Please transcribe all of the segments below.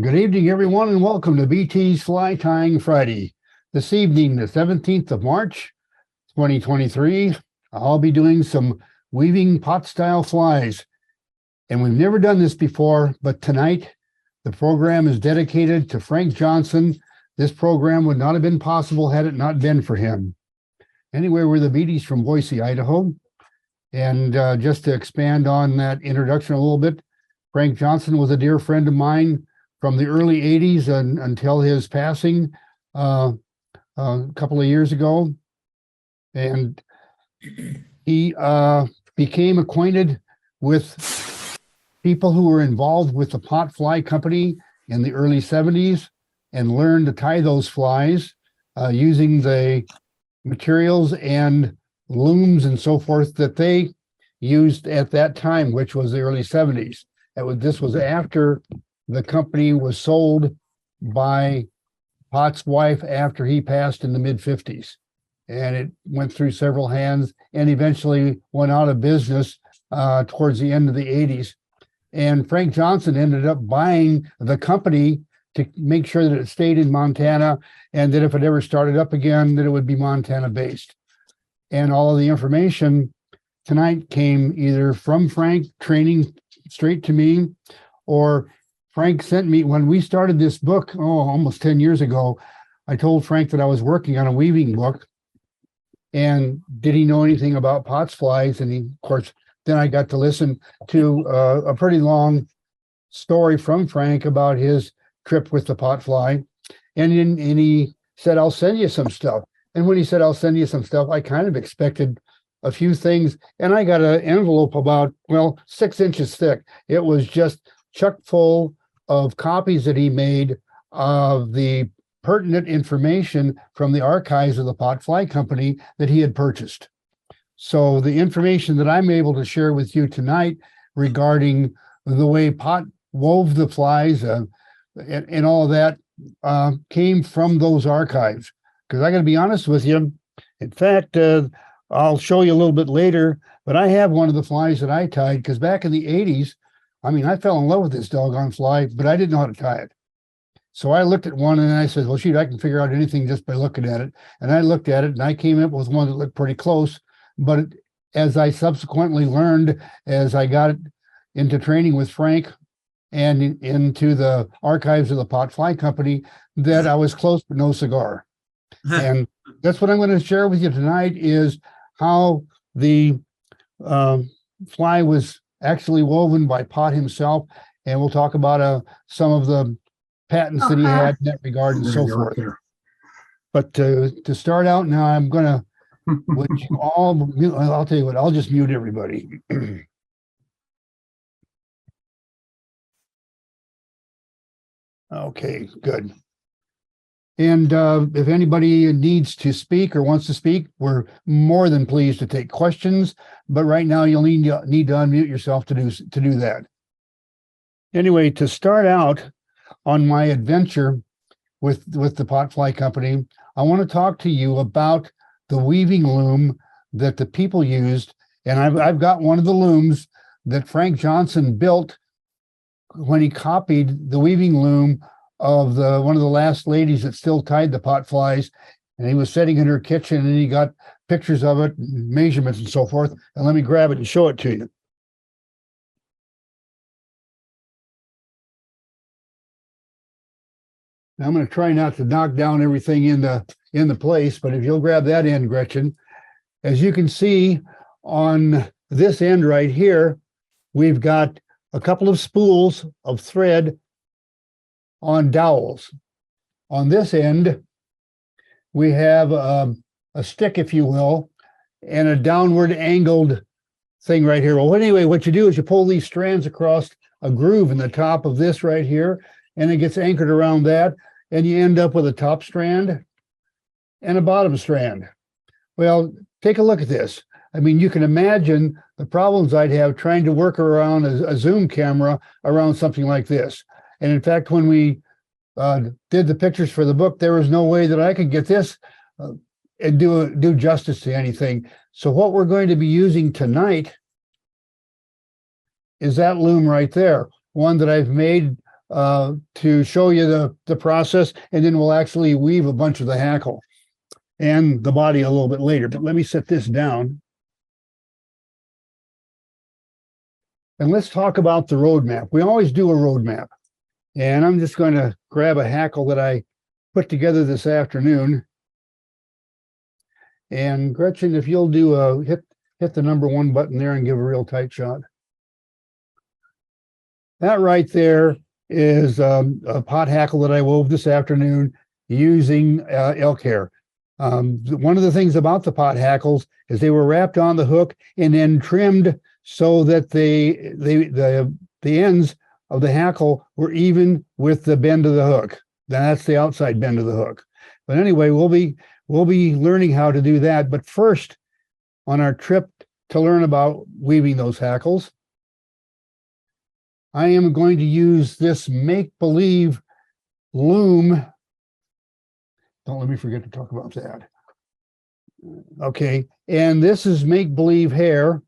Good evening, everyone, and welcome to BT's Fly Tying Friday. This evening, the 17th of March, 2023, I'll be doing some weaving Pott-Style flies. And we've never done this before, but tonight, the program is dedicated to Frank Johnson. This program would not have been possible had it not been for him. Anyway, we're the Beattys from Boise, Idaho. And just to expand on that introduction a little bit, Frank Johnson was a dear friend of mine from the early 80s until his passing a couple of years ago. And he became acquainted with people who were involved with the Pott Fly Company in the early 70s and learned to tie those flies using the materials and looms and so forth that they used at that time, which was the early 70s. This was after the company was sold by Pott's wife after he passed in the mid-50s. And it went through several hands and eventually went out of business towards the end of the 80s. And Frank Johnson ended up buying the company to make sure that it stayed in Montana and that if it ever started up again, that it would be Montana-based. And all of the information tonight came either from Frank training straight to me, or Frank sent me, when we started this book, almost 10 years ago, I told Frank that I was working on a weaving book. And did he know anything about Pott's flies? And he, of course, then I got to listen to a pretty long story from Frank about his trip with the Pott fly. And he said, I'll send you some stuff. And when he said, I'll send you some stuff, I kind of expected a few things. And I got an envelope about, 6 inches thick. It was just chock full of copies that he made of the pertinent information from the archives of the Pott Fly Company that he had purchased. So the information that I'm able to share with you tonight regarding the way Pott wove the flies and all of that came from those archives. Because I got to be honest with you, in fact, I'll show you a little bit later, but I have one of the flies that I tied because back in the 80s, I fell in love with this doggone fly, but I didn't know how to tie it. So I looked at one and I said, well, shoot, I can figure out anything just by looking at it. And I looked at it and I came up with one that looked pretty close. But as I subsequently learned, as I got into training with Frank and into the archives of the Pott Fly Company, that I was close but no cigar. And that's what I'm going to share with you tonight is how the fly was actually woven by Pott himself. And we'll talk about some of the patents that he had in that regard and so forth. But to start out now, I'm going to, I'll tell you what, I'll just mute everybody. Okay, good. And if anybody needs to speak or wants to speak, we're more than pleased to take questions. But right now, you'll need to unmute yourself to do that. Anyway, to start out on my adventure with the Pott Fly Company, I want to talk to you about the weaving loom that the people used. And I've got one of the looms that Frank Johnson built when he copied the weaving loom of one of the last ladies that still tied the Pott flies, and he was sitting in her kitchen and he got pictures of it, measurements and so forth. And let me grab it and show it to you. Now I'm going to try not to knock down everything in the place, but if you'll grab that end, Gretchen, as you can see on this end right here, we've got a couple of spools of thread on dowels. On this end, we have a stick, if you will, and a downward angled thing right here. Well, anyway, what you do is you pull these strands across a groove in the top of this right here, and it gets anchored around that, and you end up with a top strand and a bottom strand. Well, take a look at this. You can imagine the problems I'd have trying to work around a zoom camera around something like this. And in fact, when we did the pictures for the book, there was no way that I could get this and do justice to anything. So what we're going to be using tonight is that loom right there, one that I've made to show you the process, and then we'll actually weave a bunch of the hackle and the body a little bit later. But let me set this down. And let's talk about the roadmap. We always do a roadmap. And I'm just going to grab a hackle that I put together this afternoon. And Gretchen, if you'll do a hit the number 1 button there and give a real tight shot. That right there is a pot hackle that I wove this afternoon using elk hair. One of the things about the pot hackles is they were wrapped on the hook and then trimmed so that the ends of the hackle were even with the bend of the hook. That's the outside bend of the hook. But anyway, we'll be learning how to do that. But first, on our trip to learn about weaving those hackles, I am going to use this make-believe loom. Don't let me forget to talk about that. Okay, and this is make-believe hair.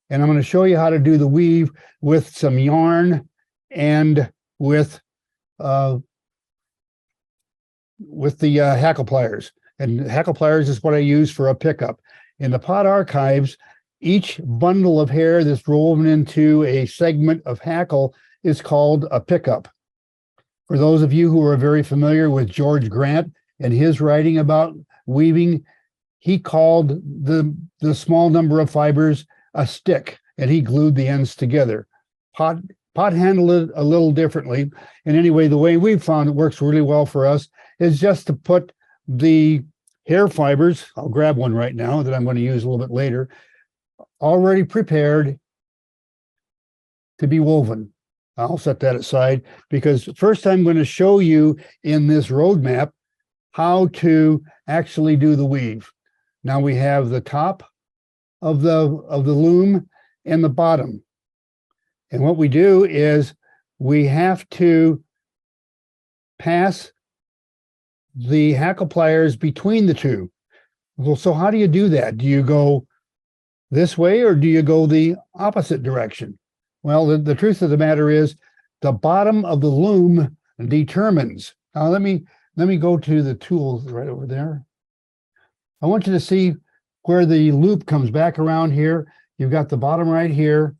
And I'm going to show you how to do the weave with some yarn and with the hackle pliers. And hackle pliers is what I use for a pickup. In the Pott archives, each bundle of hair that's woven into a segment of hackle is called a pickup. For those of you who are very familiar with George Grant and his writing about weaving, he called the small number of fibers a stick, and he glued the ends together. Pott handled it a little differently. And anyway, the way we've found it works really well for us is just to put the hair fibers, I'll grab one right now that I'm going to use a little bit later, already prepared to be woven. I'll set that aside because first I'm going to show you in this roadmap how to actually do the weave. Now we have the top of the loom and the bottom. And what we do is we have to pass the hackle pliers between the two. Well, so how do you do that? Do you go this way or do you go the opposite direction? Well, the truth of the matter is the bottom of the loom determines. Now let me go to the tools right over there. I want you to see where the loop comes back around here. You've got the bottom right here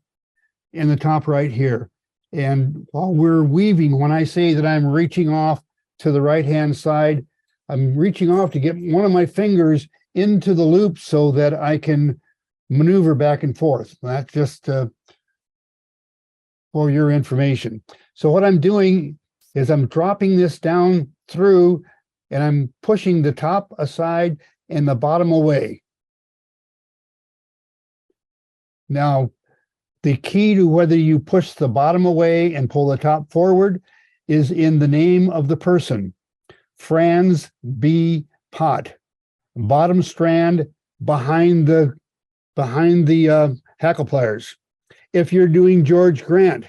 and the top right here. And while we're weaving, when I say that I'm reaching off to the right-hand side, I'm reaching off to get one of my fingers into the loop so that I can maneuver back and forth. That's just for your information. So what I'm doing is I'm dropping this down through and I'm pushing the top aside and the bottom away. Now, the key to whether you push the bottom away and pull the top forward is in the name of the person, Franz B. Pott. Bottom strand behind the hackle pliers. If you're doing George Grant,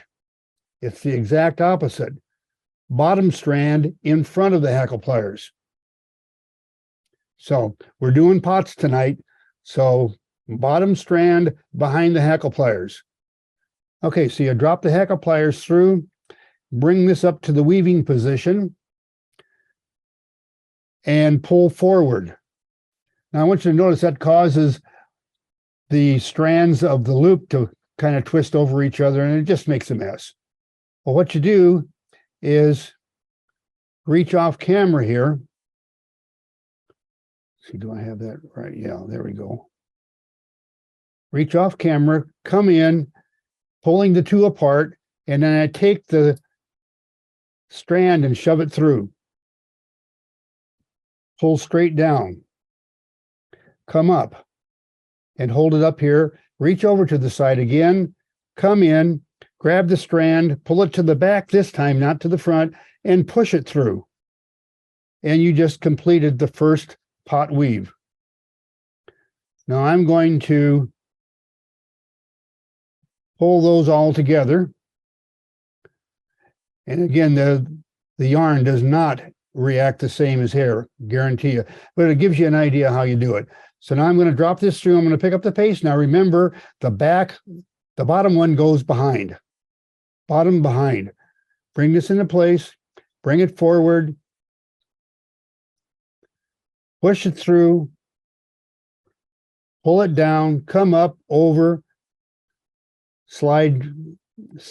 it's the exact opposite. Bottom strand in front of the hackle pliers. So we're doing Potts tonight. So bottom strand behind the hackle pliers. Okay, so you drop the hackle pliers through, bring this up to the weaving position, and pull forward. Now I want you to notice that causes the strands of the loop to kind of twist over each other, and it just makes a mess. Well, what you do is reach off camera here. Let's see, do I have that right? Yeah, there we go. Reach off camera, come in, pulling the two apart, and then I take the strand and shove it through. Pull straight down. Come up and hold it up here. Reach over to the side again, come in, grab the strand, pull it to the back this time, not to the front, and push it through. And you just completed the first Pott weave. Now I'm going to pull those all together. And again, the yarn does not react the same as hair, guarantee you, but it gives you an idea how you do it. So now I'm going to drop this through. I'm going to pick up the pace. Now remember, the bottom one goes behind. Bottom behind. bring this into place, bring it forward, push it through, pull it down, come up, over, slide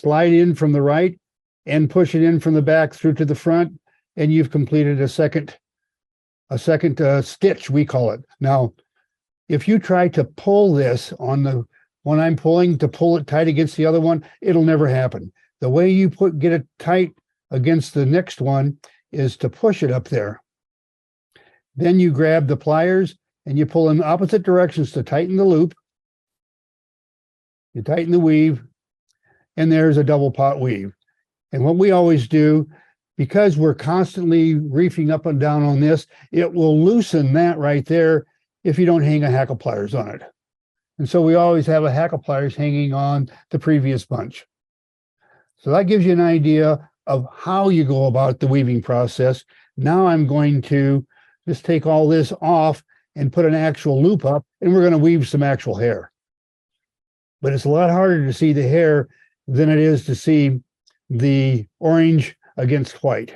in from the right, and push it in from the back through to the front, and you've completed a second stitch, we call it. Now, if you try to pull this on the one I'm pulling, to pull it tight against the other one, it'll never happen. The way you get it tight against the next one is to push it up there. Then you grab the pliers and you pull in opposite directions to tighten the loop. You tighten the weave, and there's a double pot weave. And what we always do, because we're constantly reefing up and down on this, it will loosen that right there if you don't hang a hackle pliers on it. And so we always have a hackle pliers hanging on the previous bunch. So that gives you an idea of how you go about the weaving process. Now I'm going to just take all this off and put an actual loop up, and we're going to weave some actual hair. But it's a lot harder to see the hair than it is to see the orange against white.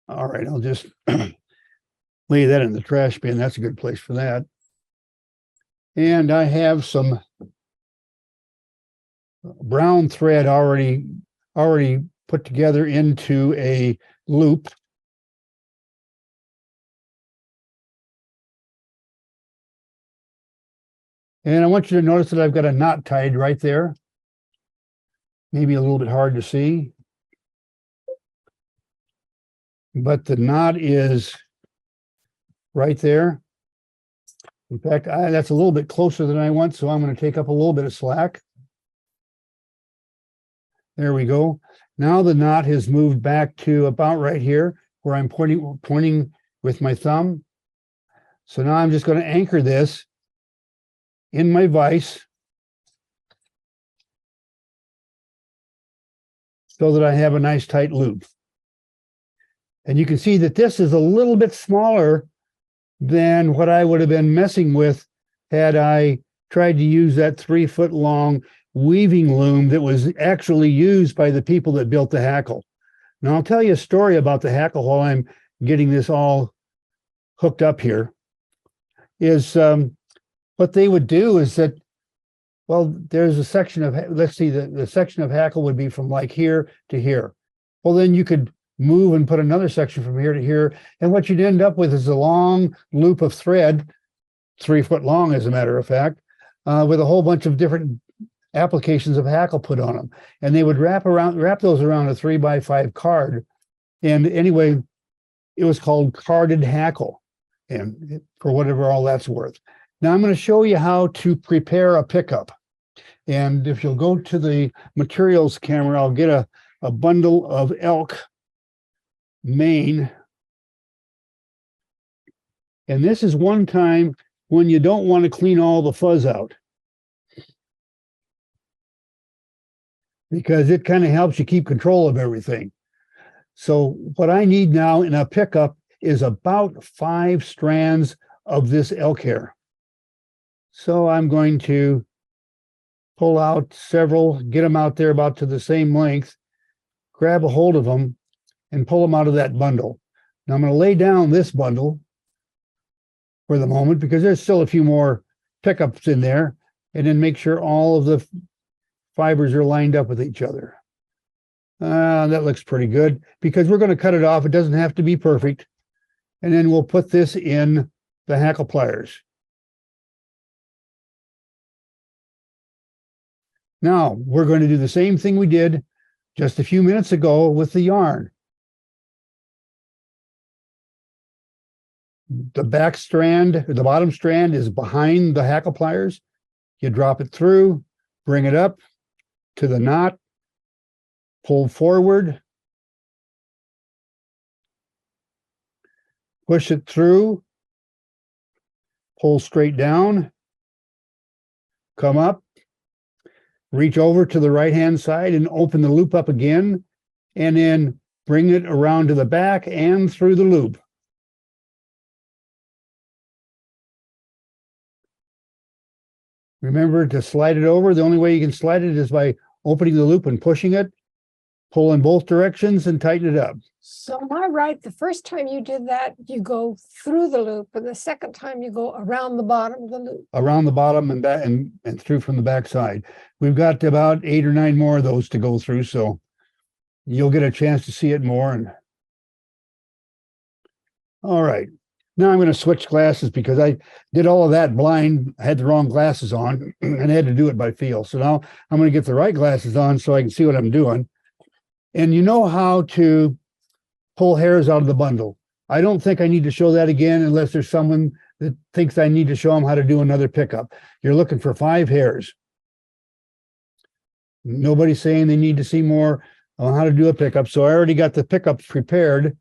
All right, I'll just lay that in the trash bin. That's a good place for that. And I have some brown thread already put together into a loop. And I want you to notice that I've got a knot tied right there. Maybe a little bit hard to see, but the knot is right there. In fact, that's a little bit closer than I want, so I'm going to take up a little bit of slack. There we go. Now the knot has moved back to about right here, where I'm pointing with my thumb. So now I'm just going to anchor this in my vise so that I have a nice tight loop. And you can see that this is a little bit smaller than what I would have been messing with had I tried to use that 3-foot long weaving loom that was actually used by the people that built the hackle. Now I'll tell you a story about the hackle while I'm getting this all hooked up here. Is what they would do is that, well, there's a section of, let's see, the section of hackle would be from like here to here. Well, then you could move and put another section from here to here. And what you'd end up with is a long loop of thread, 3 foot long, as a matter of fact, with a whole bunch of different applications of hackle put on them. And they would wrap those around a 3x5 card. And anyway, it was called carded hackle, and for whatever all that's worth. Now I'm going to show you how to prepare a pickup. And if you'll go to the materials camera, I'll get a bundle of elk mane. And this is one time when you don't want to clean all the fuzz out, because it kind of helps you keep control of everything. So what I need now in a pickup is about 5 strands of this elk hair. So I'm going to pull out several, get them out there about to the same length, grab a hold of them, and pull them out of that bundle. Now I'm going to lay down this bundle for the moment, because there's still a few more pickups in there, and then make sure all of the fibers are lined up with each other. That looks pretty good, because we're going to cut it off. It doesn't have to be perfect. And then we'll put this in the hackle pliers. Now we're going to do the same thing we did just a few minutes ago with the yarn. The back strand, or the bottom strand, is behind the hackle pliers. You drop it through, bring it up to the knot, pull forward, push it through, pull straight down, come up, reach over to the right-hand side and open the loop up again, and then bring it around to the back and through the loop. Remember to slide it over. The only way you can slide it is by opening the loop and pushing it. pull in both directions and tighten it up. So am I right? The first time you did that, you go through the loop, and the second time you go around the bottom of the loop. Around the bottom and back and through from the back side. We've got about 8 or 9 more of those to go through, so you'll get a chance to see it more. And all right. Now I'm going to switch glasses because I did all of that blind. I had the wrong glasses on and I had to do it by feel. So now I'm going to get the right glasses on so I can see what I'm doing. And you know how to pull hairs out of the bundle. I don't think I need to show that again unless there's someone that thinks I need to show them how to do another pickup. You're looking for 5 hairs. Nobody's saying they need to see more on how to do a pickup. So I already got the pickups prepared.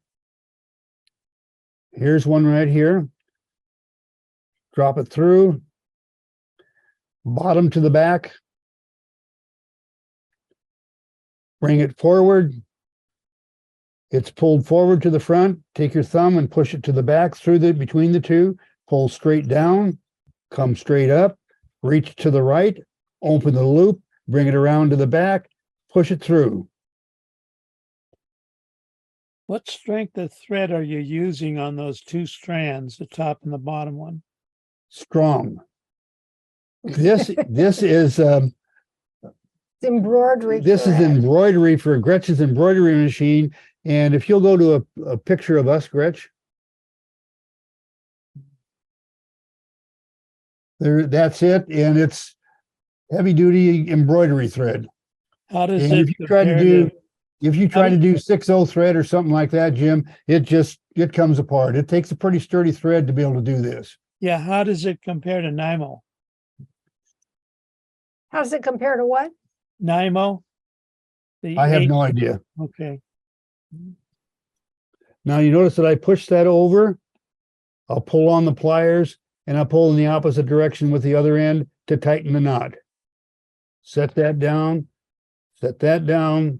Here's one right here. Drop it through. Bottom to the back. Bring it forward. It's pulled forward to the front. Take your thumb and push it to the back through between the two. Pull straight down. Come straight up. Reach to the right. Open the loop. Bring it around to the back. Push it through. What strength of thread are you using on those 2 strands, the top and the bottom one? Strong. This is Embroidery. this is embroidery for Gretchen's embroidery machine. And if you'll go to a picture of us, Gretch, there, that's it. And it's heavy duty embroidery thread. How does And it if you try to do, if you try How to does- do 6/0 thread or something like that, Jim, it comes apart. It takes a pretty sturdy thread to be able to do this. Yeah, how does it compare to Nymo? How does it compare to what? Nymo? The I have 8 no idea. Okay. Now you notice that I push that over. I'll pull on the pliers and I'll pull in the opposite direction with the other end to tighten the knot. Set that down. Set that down.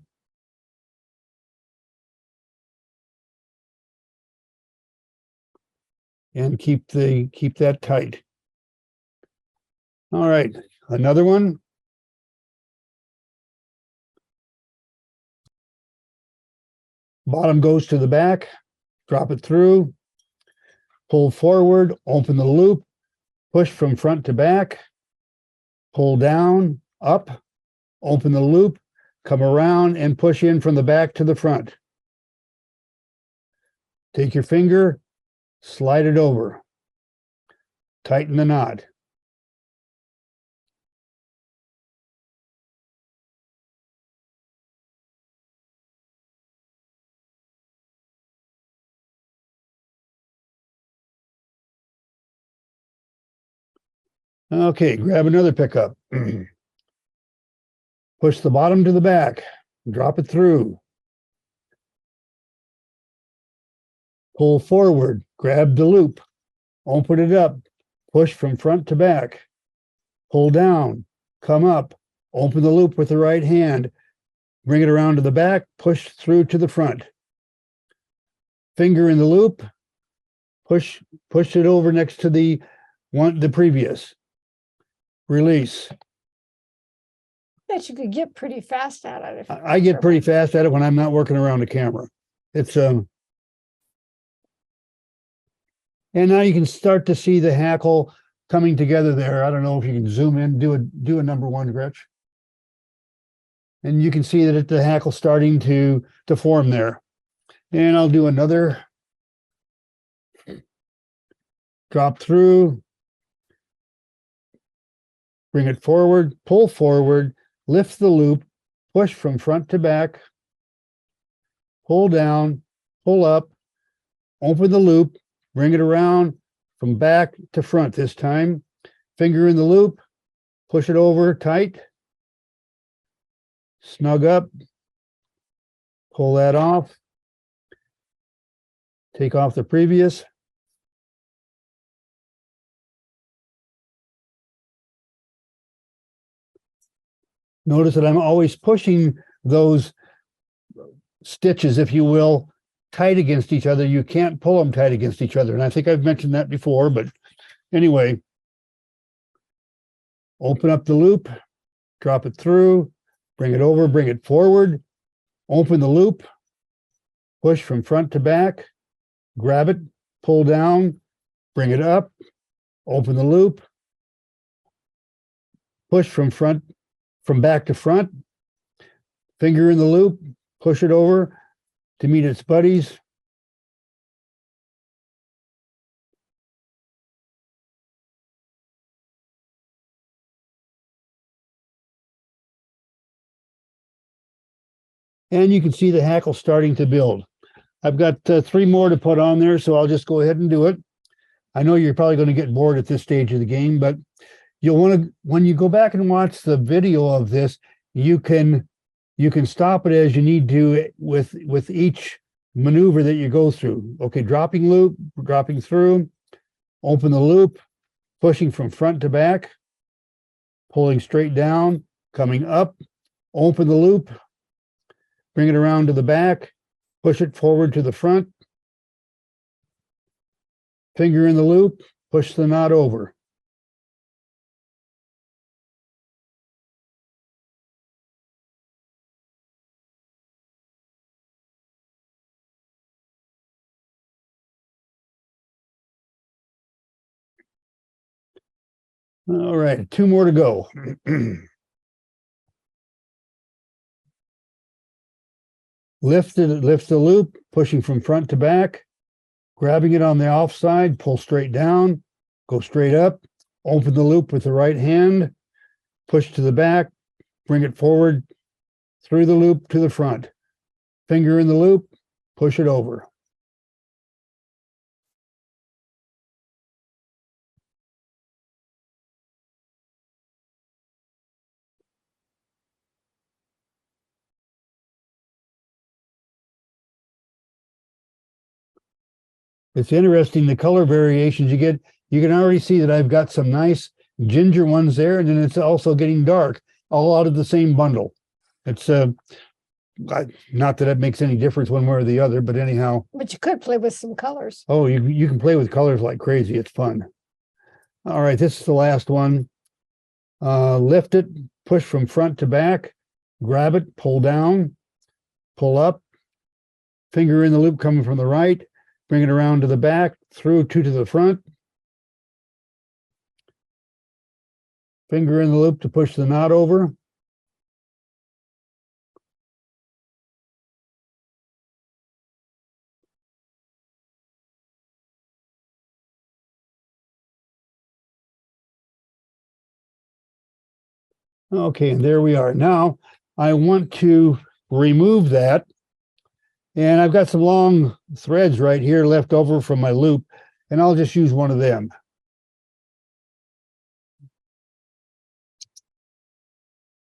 And keep that tight. All right, another one. Bottom goes to the back, drop it through, pull forward, open the loop, push from front to back, pull down, up, open the loop, come around and push in from the back to the front. Take your finger, slide it over, tighten the knot. Okay, grab another pickup. Push the bottom to the back, drop it through. Pull forward, grab the loop, open it up, push from front to back. Pull down, come up, open the loop with the right hand, bring it around to the back, push through to the front. Finger in the loop, push it over next to the previous. Release. Bet you could get pretty fast at it. I get pretty fast at it when I'm not working around the camera. It's and now you can start to see the hackle coming together there. I don't know if you can zoom in, do a number 1, Gretch. And you can see that the hackle starting to form there. And I'll do another. Drop through. Bring it forward, pull forward, lift the loop, push from front to back, pull down, pull up, open the loop, bring it around from back to front this time. Finger in the loop, push it over tight, snug up, pull that off, take off the previous. Notice that I'm always pushing those stitches, if you will, tight against each other. You can't pull them tight against each other. And I think I've mentioned that before, but anyway, open up the loop, drop it through, bring it over, bring it forward, open the loop, push from front to back, grab it, pull down, bring it up, open the loop, push from back to front, finger in the loop, push it over to meet its buddies. And you can see the hackle starting to build. I've got 3 more to put on there, so I'll just go ahead and do it. I know you're probably going to get bored at this stage of the game, but you'll want to, when you go back and watch the video of this, you can stop it as you need to with each maneuver that you go through. Okay, dropping loop, dropping through, open the loop, pushing from front to back, pulling straight down, coming up, open the loop, bring it around to the back, push it forward to the front, finger in the loop, push the knot over. All right, 2 more to go. Lift the loop, pushing from front to back, grabbing it on the offside, pull straight down, go straight up, open the loop with the right hand, push to the back, bring it forward through the loop to the front. Finger in the loop, push it over. It's interesting, the color variations you get. You can already see that I've got some nice ginger ones there, and then it's also getting dark, all out of the same bundle. It's not that it makes any difference one way or the other, but anyhow. But you could play with some colors. Oh, you can play with colors like crazy. It's fun. All right, this is the last one. Lift it, push from front to back, grab it, pull down, pull up, finger in the loop coming from the right, bring it around to the back, through to the front. Finger in the loop to push the knot over. Okay, and there we are. Now I want to remove that. And I've got some long threads right here left over from my loop, and I'll just use one of them.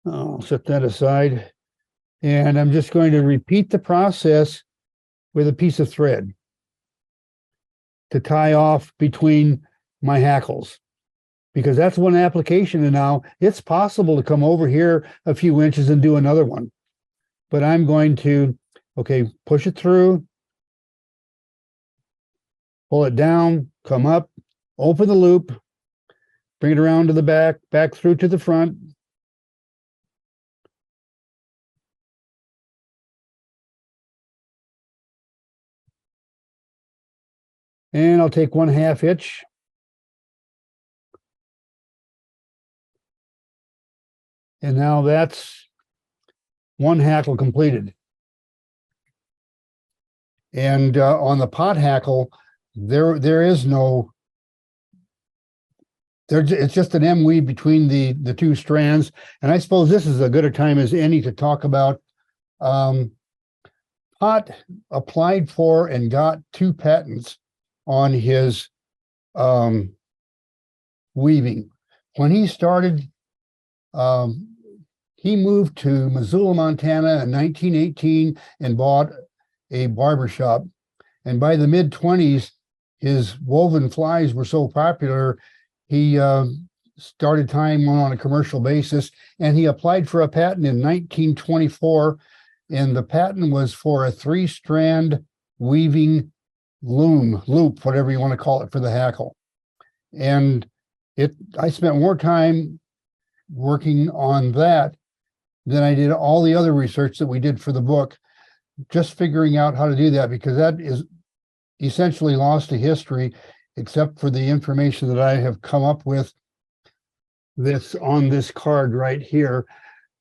I'll set that aside. And I'm just going to repeat the process with a piece of thread to tie off between my hackles, because that's one application. And now it's possible to come over here a few inches and do another one. But I'm going to, okay, push it through, pull it down, come up, open the loop, bring it around to the back, back through to the front. And I'll take 1/2 hitch. And now that's one hackle completed. And on the pot hackle, there is no, it's just an M weave between the 2 strands. And I suppose this is as good a time as any to talk about. Pott applied for and got 2 patents on his weaving. When he started, he moved to Missoula, Montana in 1918 and bought a barber shop. And by the mid-20s, his woven flies were so popular, he started tying one on a commercial basis, and he applied for a patent in 1924. And the patent was for a 3-strand weaving loop, whatever you want to call it, for the hackle. And I spent more time working on that than I did all the other research that we did for the book. just figuring out how to do that, because that is essentially lost to history, except for the information that I have come up with this on this card right here.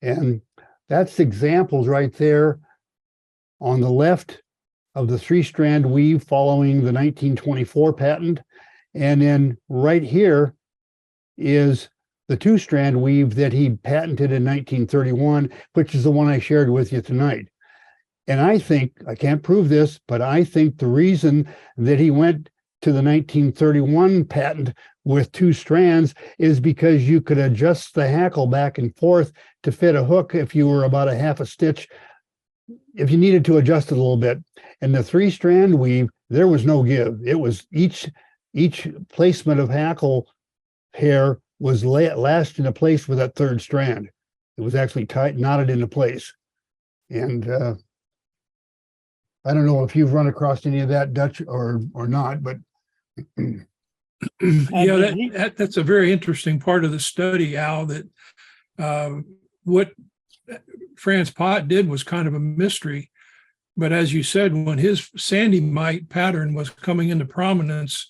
And that's examples right there on the left of the 3-strand weave following the 1924 patent. And then right here is the 2-strand weave that he patented in 1931, which is the one I shared with you tonight. And I think, I can't prove this, but I think the reason that he went to the 1931 patent with 2 strands is because you could adjust the hackle back and forth to fit a hook if you were about a half a stitch, if you needed to adjust it a little bit. And the 3-strand weave, there was no give. It was each placement of hackle hair was lashed into place with that 3rd strand. It was actually knotted into place. And I don't know if you've run across any of that, Dutch, or not, but Yeah, that's a very interesting part of the study, Al, that what Franz Pott did was kind of a mystery. But as you said, when his Sandy mite pattern was coming into prominence,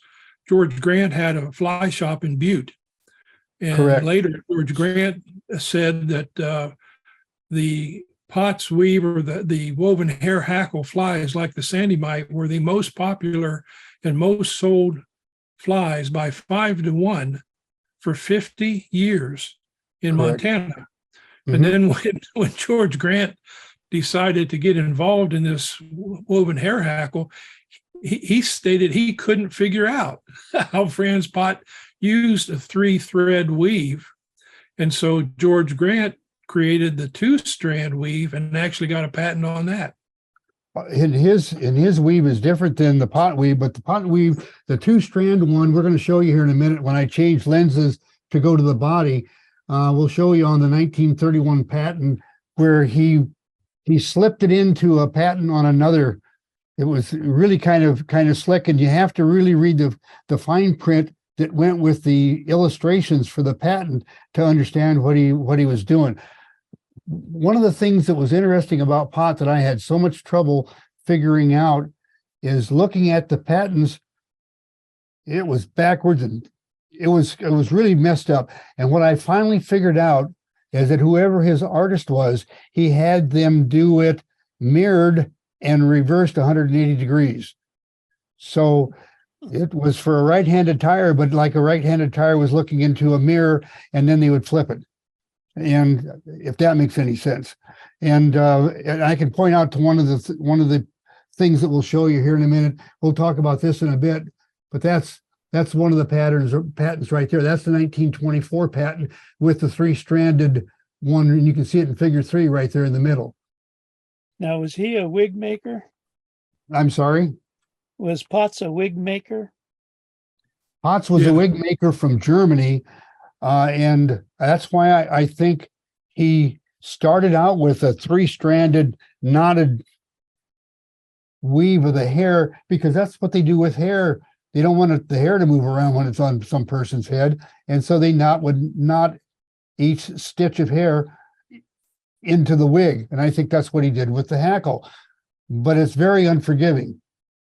George Grant had a fly shop in Butte. And correct. Later, George Grant said that the Pott's weave, or the woven hair hackle flies like the Sandy mite, were the most popular and most sold flies by 5 to 1 for 50 years in Correct. Montana. Mhm. And then when George Grant decided to get involved in this woven hair hackle, he stated he couldn't figure out how Franz Pott used a 3-thread weave. And so George Grant created the 2-strand weave and actually got a patent on that. In his weave is different than the Pott weave, but the Pott weave, the 2-strand one, we're going to show you here in a minute when I change lenses to go to the body. We'll show you on the 1931 patent where he slipped it into a patent on another. It was really kind of slick, and you have to really read the fine print that went with the illustrations for the patent to understand what he was doing. One of the things that was interesting about Pott that I had so much trouble figuring out is looking at the patents. It was backwards and it was really messed up. And what I finally figured out is that whoever his artist was, he had them do it mirrored and reversed 180 degrees. So it was for a right-handed tire, but like a right-handed tire was looking into a mirror, and then they would flip it. And if that makes any sense. And I can point out to one of the things that we'll show you here in a minute. We'll talk about this in a bit, but that's one of the patents right there. That's the 1924 patent with the 3-stranded one, and you can see it in figure 3 right there in the middle. Now, was he a wig maker? I'm sorry? Was Potts a wig maker? Potts was a wig maker from Germany, and that's why I think he started out with a 3-stranded knotted weave of the hair, because that's what they do with hair. They don't want the hair to move around when it's on some person's head, and so they would knot each stitch of hair into the wig, and I think that's what he did with the hackle. But it's very unforgiving.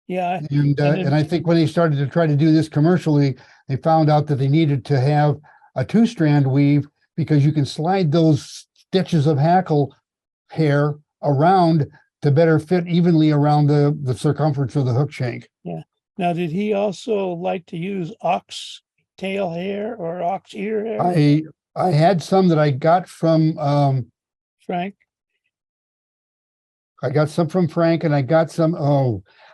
Yeah. And I think when they started to try to do this commercially, they found out that they needed to have a 2-strand weave, because you can slide those stitches of hackle hair around to better fit evenly around the circumference of the hook shank. Yeah. Now, did he also like to use ox tail hair or ox ear hair? I had some that I got from Frank? I got some from Frank, and I got some,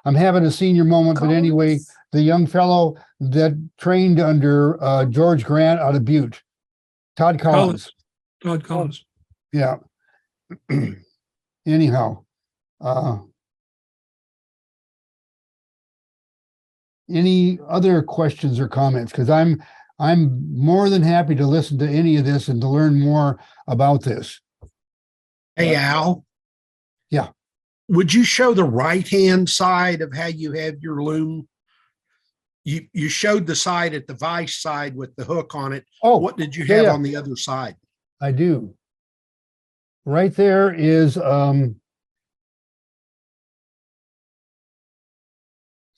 I'm having a senior moment, but anyway, Collins. the young fellow that trained under George Grant out of Butte, Todd Collins. Todd Collins. Yeah. Anyhow, any other questions or comments? Because I'm more than happy to listen to any of this and to learn more about this. Hey, Al. Yeah. Would you show the right-hand side of how you have your loom? You showed the side at the vise side with the hook on it. Oh, What did you yeah, have yeah. on the other side? I do. Right there is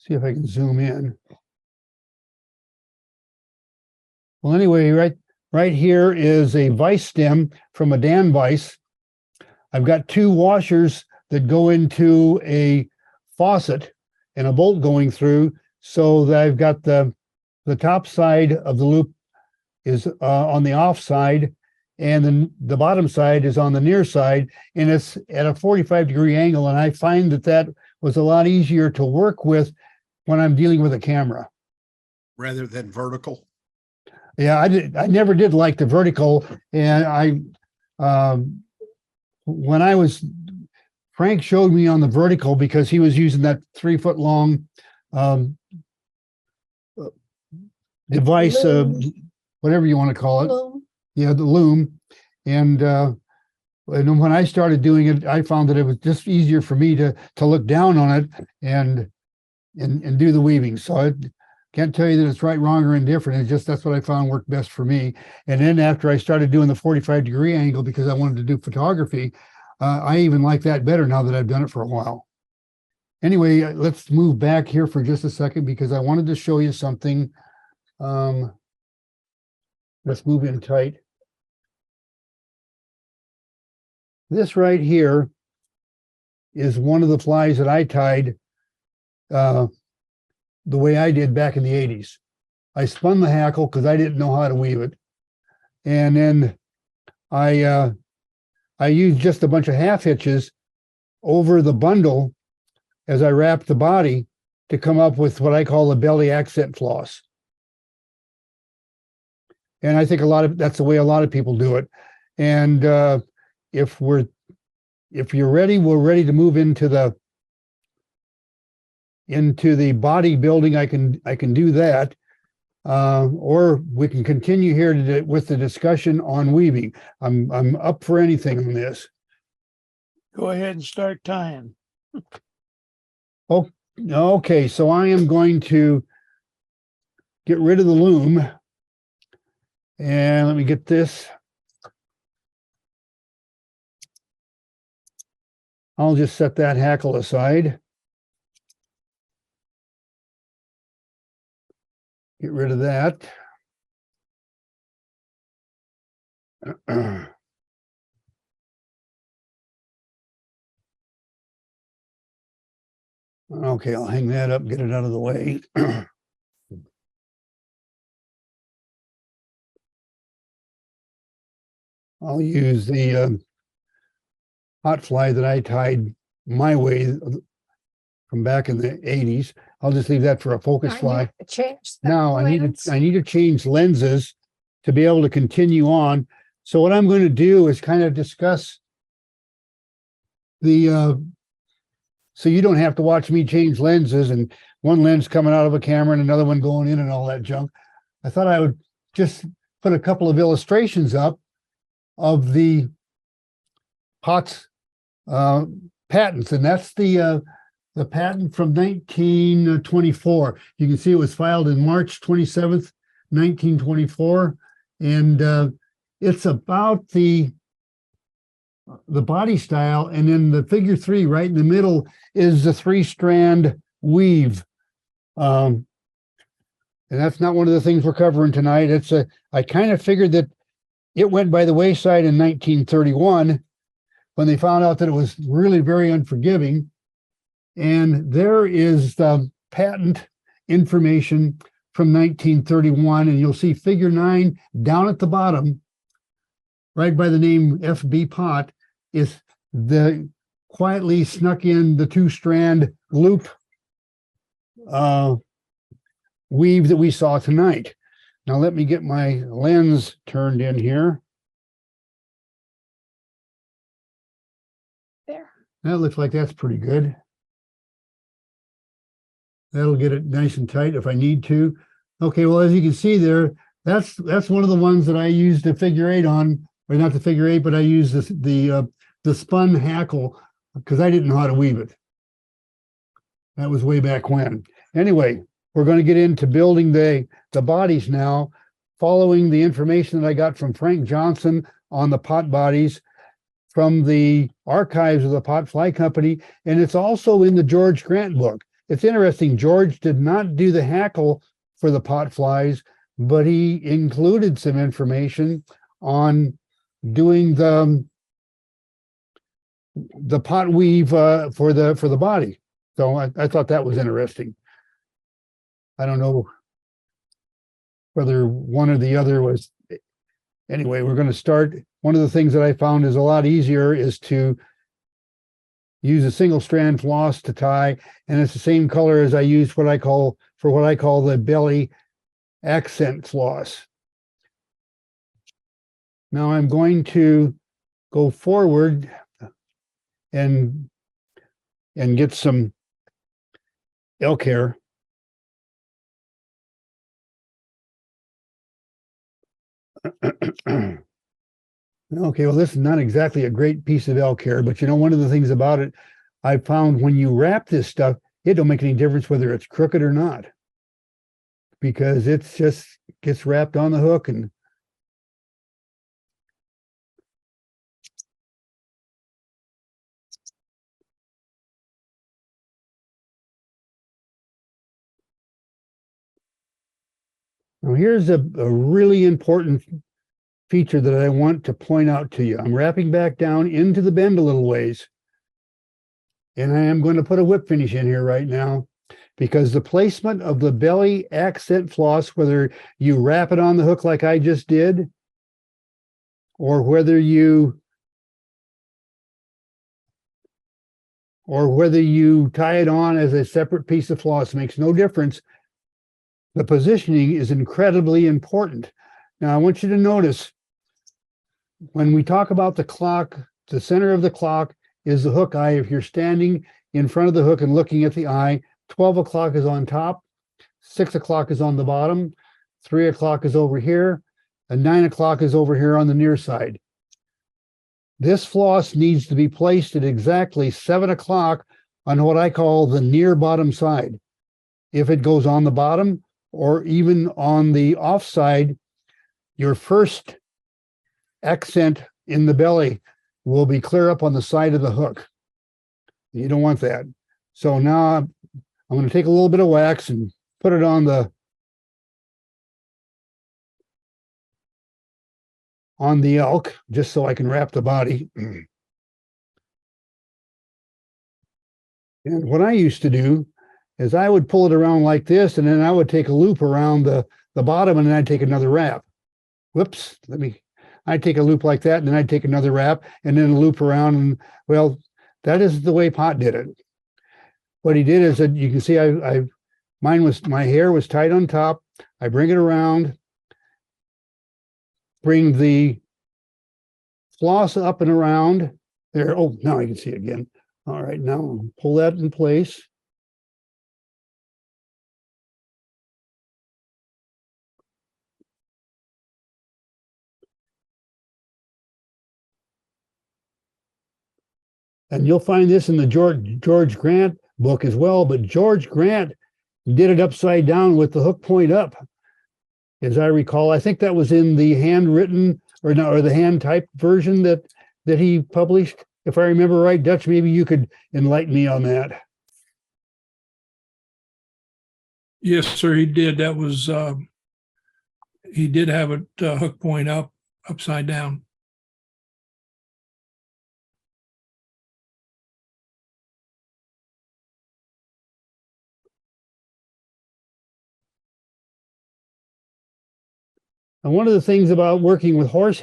See if I can zoom in. Well, anyway, right here is a vise stem from a Dan vise. I've got two washers that go into a faucet and a bolt going through, so that I've got the top side of the loop is on the off side, and then the bottom side is on the near side, and it's at a 45-degree angle. And I find that was a lot easier to work with when I'm dealing with a camera. rather than vertical. Yeah, I never did like the vertical, and when I was, Frank showed me on the vertical because he was using that 3-foot long device, Loom. whatever you want to call it. Loom. Yeah, the loom. And when I started doing it, I found that it was just easier for me to look down on it and do the weaving. So I can't tell you that it's right, wrong, or indifferent. It's just that's what I found worked best for me. And then after I started doing the 45-degree angle because I wanted to do photography, I even like that better now that I've done it for a while. Anyway, let's move back here for just a second because I wanted to show you something. Let's move in tight. This right here is one of the flies that I tied the way I did back in the 80s. I spun the hackle because I didn't know how to weave it. And then I used just a bunch of half hitches over the bundle as I wrapped the body to come up with what I call the belly accent floss. And I think that's the way a lot of people do it. And if you're ready, we're ready to move into the body building. I can do that, or we can continue here with the discussion on weaving. I'm up for anything on this. Go ahead and start tying. Oh, okay. So I am going to get rid of the loom, and let me get this. I'll just set that hackle aside. Get rid of that. Okay, I'll hang that up, get it out of the way. I'll use the hot fly that I tied my way from back in the 80s. I'll just leave that for a focus fly. Now I need to change lenses to be able to continue on. So what I'm going to do is kind of discuss the so you don't have to watch me change lenses and one lens coming out of a camera and another one going in and all that junk. I thought I would just put a couple of illustrations up of the Pott's patents, and that's the patent from 1924. You can see it was filed in March 27th, 1924, and it's about the body style, and then the figure 3 right in the middle is the 3-strand weave. And that's not one of the things we're covering tonight. I kind of figured that it went by the wayside in 1931 when they found out that it was really very unforgiving. And there is the patent information from 1931, and you'll see figure 9 down at the bottom, right by the name F.B. Pott, is the quietly snuck in the 2-strand loop weave that we saw tonight. Now let me get my lens turned in here. There. That looks like that's pretty good. That'll get it nice and tight if I need to. Okay, well, as you can see there, that's one of the ones that I used the figure 8 on, or not the figure 8, but I used the spun hackle because I didn't know how to weave it. That was way back when. Anyway, we're going to get into building the bodies now, following the information that I got from Frank Johnson on the Pott bodies from the archives of the Pott Fly Company, and it's also in the George Grant book. it's interesting. George did not do the hackle for the pot flies, but he included some information on doing the pot weave for the body. So I thought that was interesting. I don't know whether one or the other was. Anyway, we're going to start. One of the things that I found is a lot easier is to use a single strand floss to tie, and it's the same color as I use what I call the belly accent floss. Now I'm going to go forward and get some elk hair. Okay, well, this is not exactly a great piece of elk hair, but one of the things about it, I found when you wrap this stuff, it don't make any difference whether it's crooked or not, because it's just gets wrapped on the hook. And now here's a really important feature that I want to point out to you. I'm wrapping back down into the bend a little ways, and I am going to put a whip finish in here right now, because the placement of the belly accent floss, whether you wrap it on the hook like I just did, or whether you tie it on as a separate piece of floss, makes no difference. The positioning is incredibly important. Now, I want you to notice when we talk about the clock, the center of the clock is the hook eye. If you're standing in front of the hook and looking at the eye, 12 o'clock is on top, 6 o'clock is on the bottom, 3 o'clock is over here, and 9 o'clock is over here on the near side. This floss needs to be placed at exactly 7 o'clock on what I call the near bottom side. If it goes on the bottom or even on the off side, your first accent in the belly will be clear up on the side of the hook. You don't want that. So now I'm going to take a little bit of wax and put it on the elk, just so I can wrap the body. And what I used to do is I would pull it around like this, and then I would take a loop around the bottom, and then I'd take another wrap. Whoops, I'd take a loop like that, and then I'd take another wrap, and then a loop around. And well, that is the way Pott did it. What he did is that you can see my hair was tight on top. I bring it around, bring the floss up and around there. Oh, now I can see it again. All right, now I'll pull that in place. And you'll find this in the George Grant book as well, but George Grant did it upside down with the hook point up, as I recall. I think that was in the handwritten or the hand typed version that he published. If I remember right, Dutch, maybe you could enlighten me on that. Yes, sir, he did. That was, he did have it hook point up, upside down. And one of the things about working with horse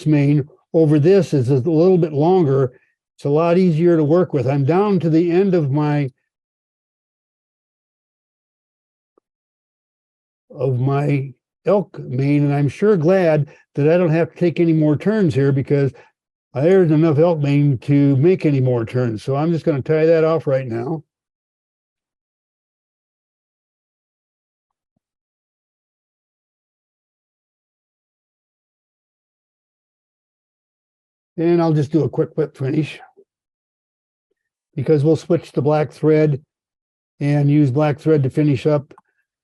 mane over this is it's a little bit longer. It's a lot easier to work with. I'm down to the end of my elk mane, and I'm sure glad that I don't have to take any more turns here, because there's enough elk mane to make any more turns. So I'm just going to tie that off right now. And I'll just do a quick whip finish, because we'll switch to black thread and use black thread to finish up,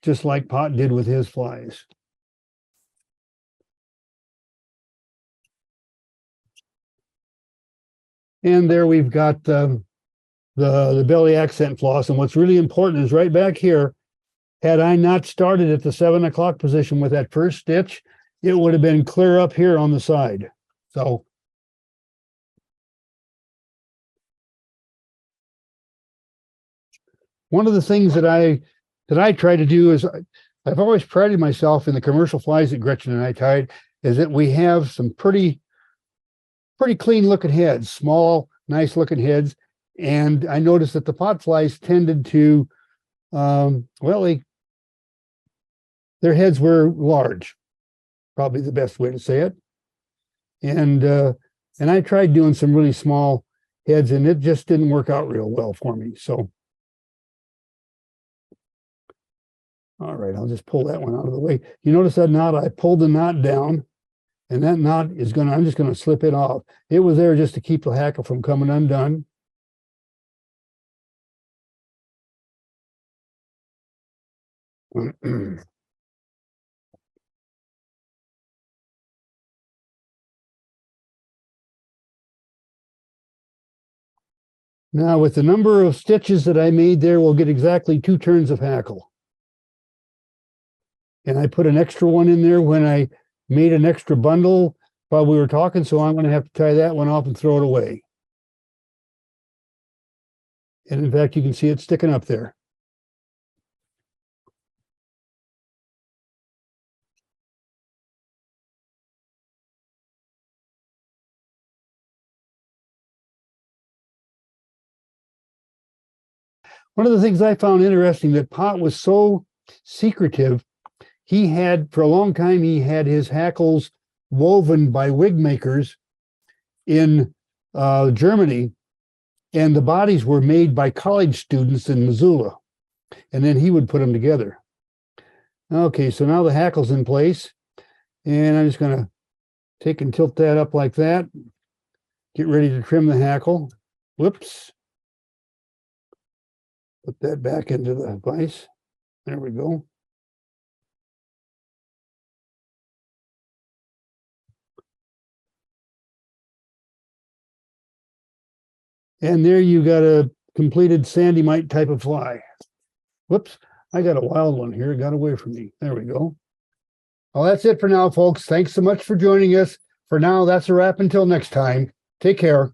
just like Pott did with his flies. And there we've got the belly accent floss. And what's really important is right back here. Had I not started at the 7 o'clock position with that first stitch, it would have been clear up here on the side. So one of the things that I try to do is I've always prided myself in the commercial flies that Gretchen and I tied, is that we have some pretty clean looking heads, small, nice looking heads. And I noticed that the pot flies tended to, their heads were large, probably the best way to say it. And I tried doing some really small heads, and it just didn't work out real well for me. So, all right, I'll just pull that one out of the way. You notice that knot? I pulled the knot down, and that knot is I'm just gonna slip it off. It was there just to keep the hackle from coming undone. Now, with the number of stitches that I made there, we'll get exactly 2 turns of hackle. And I put an extra one in there when I made an extra bundle while we were talking, so I'm going to have to tie that one off and throw it away. And in fact, you can see it sticking up there. One of the things I found interesting, that Pott was so secretive. He had, for a long time, he had his hackles woven by wig makers in Germany, and the bodies were made by college students in Missoula, and then he would put them together. Okay, so now the hackle's in place, and I'm just going to take and tilt that up like that. Get ready to trim the hackle. Whoops. Put that back into the vise. There we go. And there you got a completed sandy mite type of fly. Whoops, I got a wild one here. It got away from me. There we go. Well, that's it for now, folks. Thanks so much for joining us. For now, that's a wrap until next time. Take care.